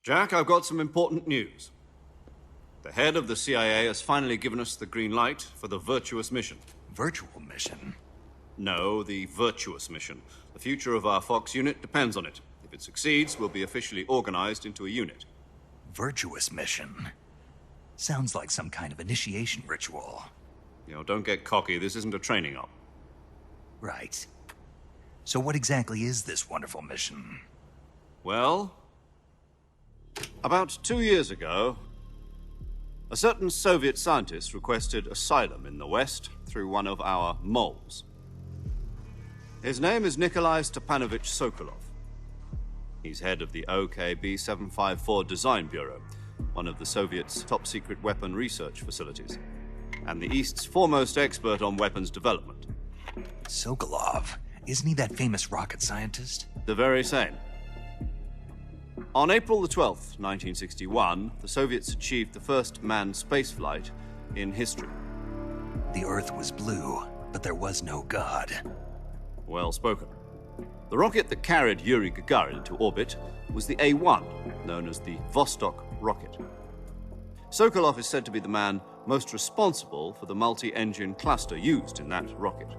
Jack, I've got some important news. The head of the CIA has finally given us the green light for the Virtuous mission. Virtual mission? No, the Virtuous mission. The future of our Fox unit depends on it. If it succeeds, we'll be officially organized into a unit. Virtuous mission? Sounds like some kind of initiation ritual. Don't get cocky. This isn't a training op. Right. So what exactly is this wonderful mission? Well, about 2 years ago, a certain Soviet scientist requested asylum in the West through one of our moles. His name is Nikolai Stepanovich Sokolov. He's head of the OKB 754 Design Bureau, one of the Soviets' top-secret weapon research facilities, and the East's foremost expert on weapons development. Sokolov? Isn't he that famous rocket scientist? The very same. On April the 12th, 1961, the Soviets achieved the first manned spaceflight in history. The Earth was blue, but there was no God. Well spoken. The rocket that carried Yuri Gagarin to orbit was the A-1, known as the Vostok rocket. Sokolov is said to be the man most responsible for the multi-engine cluster used in that rocket.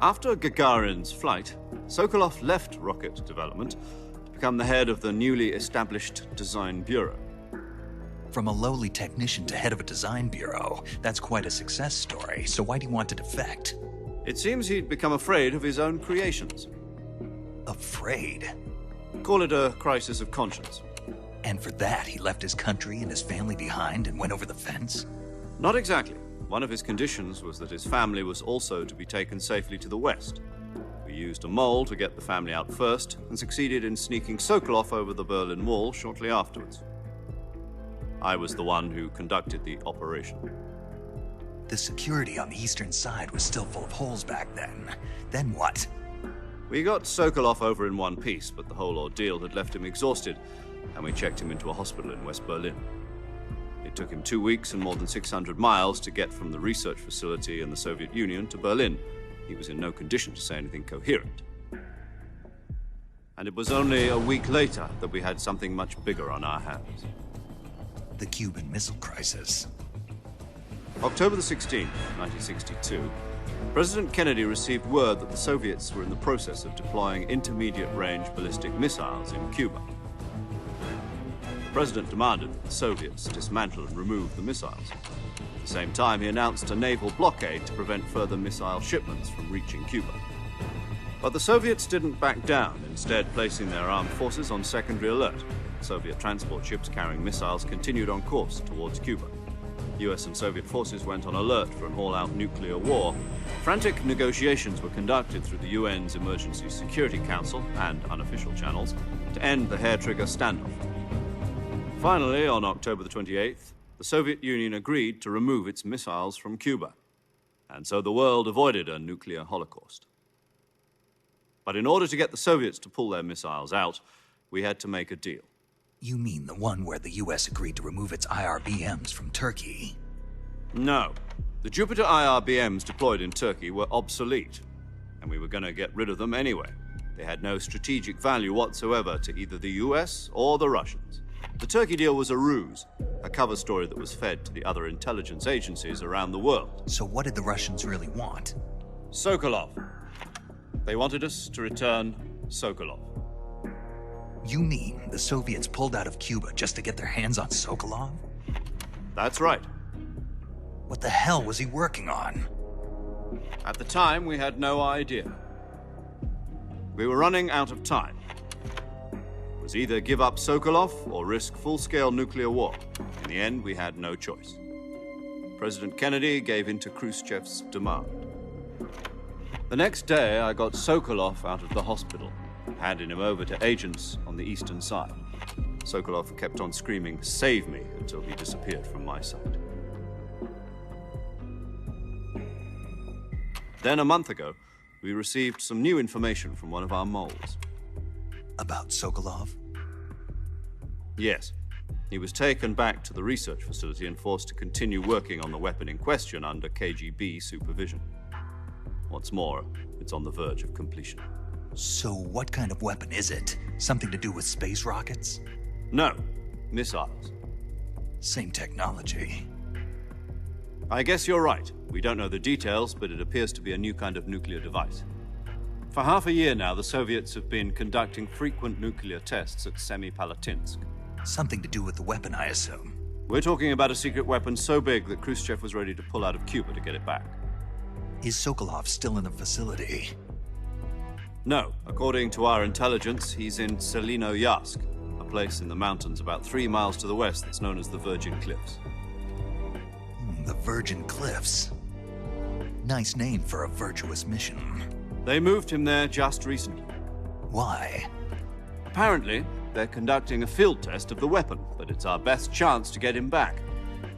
After Gagarin's flight, Sokolov left rocket development to become the head of the newly established Design Bureau. From a lowly technician to head of a design bureau, that's quite a success story, so why do you want to defect? It seems he'd become afraid of his own creations. Afraid? Call it a crisis of conscience. And for that, he left his country and his family behind and went over the fence? Not exactly. One of his conditions was that his family was also to be taken safely to the West. We used a mole to get the family out first and succeeded in sneaking Sokolov over the Berlin Wall shortly afterwards. I was the one who conducted the operation. The security on the eastern side was still full of holes back then. Then what? We got Sokolov over in one piece, but the whole ordeal had left him exhausted, and we checked him into a hospital in West Berlin. It took him 2 weeks and more than 600 miles to get from the research facility in the Soviet Union to Berlin. He was in no condition to say anything coherent. And it was only a week later that we had something much bigger on our hands. The Cuban Missile Crisis. October the 16th, 1962, President Kennedy received word that the Soviets were in the process of deploying intermediate-range ballistic missiles in Cuba. The President demanded that the Soviets dismantle and remove the missiles. At the same time, he announced a naval blockade to prevent further missile shipments from reaching Cuba. But the Soviets didn't back down, instead placing their armed forces on secondary alert. Soviet transport ships carrying missiles continued on course towards Cuba. US and Soviet forces went on alert for an all-out nuclear war. Frantic negotiations were conducted through the UN's Emergency Security Council and unofficial channels to end the hair-trigger standoff. Finally, on October the 28th, the Soviet Union agreed to remove its missiles from Cuba, and so the world avoided a nuclear holocaust. But in order to get the Soviets to pull their missiles out, we had to make a deal. You mean the one where the US agreed to remove its IRBMs from Turkey? No. The Jupiter IRBMs deployed in Turkey were obsolete, and we were going to get rid of them anyway. They had no strategic value whatsoever to either the US or the Russians. The Turkey deal was a ruse, a cover story that was fed to the other intelligence agencies around the world. So what did the Russians really want? Sokolov. They wanted us to return Sokolov. You mean the Soviets pulled out of Cuba just to get their hands on Sokolov? That's right. What the hell was he working on? At the time, we had no idea. We were running out of time. It was either give up Sokolov or risk full-scale nuclear war. In the end, we had no choice. President Kennedy gave in to Khrushchev's demand. The next day, I got Sokolov out of the hospital, handing him over to agents on the eastern side. Sokolov kept on screaming, "Save me," until he disappeared from my sight. Then, a month ago, we received some new information from one of our moles. About Sokolov? Yes. He was taken back to the research facility and forced to continue working on the weapon in question under KGB supervision. What's more, it's on the verge of completion. So what kind of weapon is it? Something to do with space rockets? No, missiles. Same technology. I guess you're right. We don't know the details, but it appears to be a new kind of nuclear device. For half a year now, the Soviets have been conducting frequent nuclear tests at Semipalatinsk. Something to do with the weapon, I assume. We're talking about a secret weapon so big that Khrushchev was ready to pull out of Cuba to get it back. Is Sokolov still in the facility? No. According to our intelligence, he's in Selino-Yarsk, a place in the mountains about 3 miles to the west that's known as the Virgin Cliffs. The Virgin Cliffs. Nice name for a virtuous mission. They moved him there just recently. Why? Apparently, they're conducting a field test of the weapon, but it's our best chance to get him back.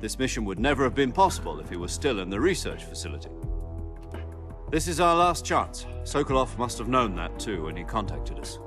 This mission would never have been possible if he was still in the research facility. This is our last chance. Sokolov must have known that too when he contacted us.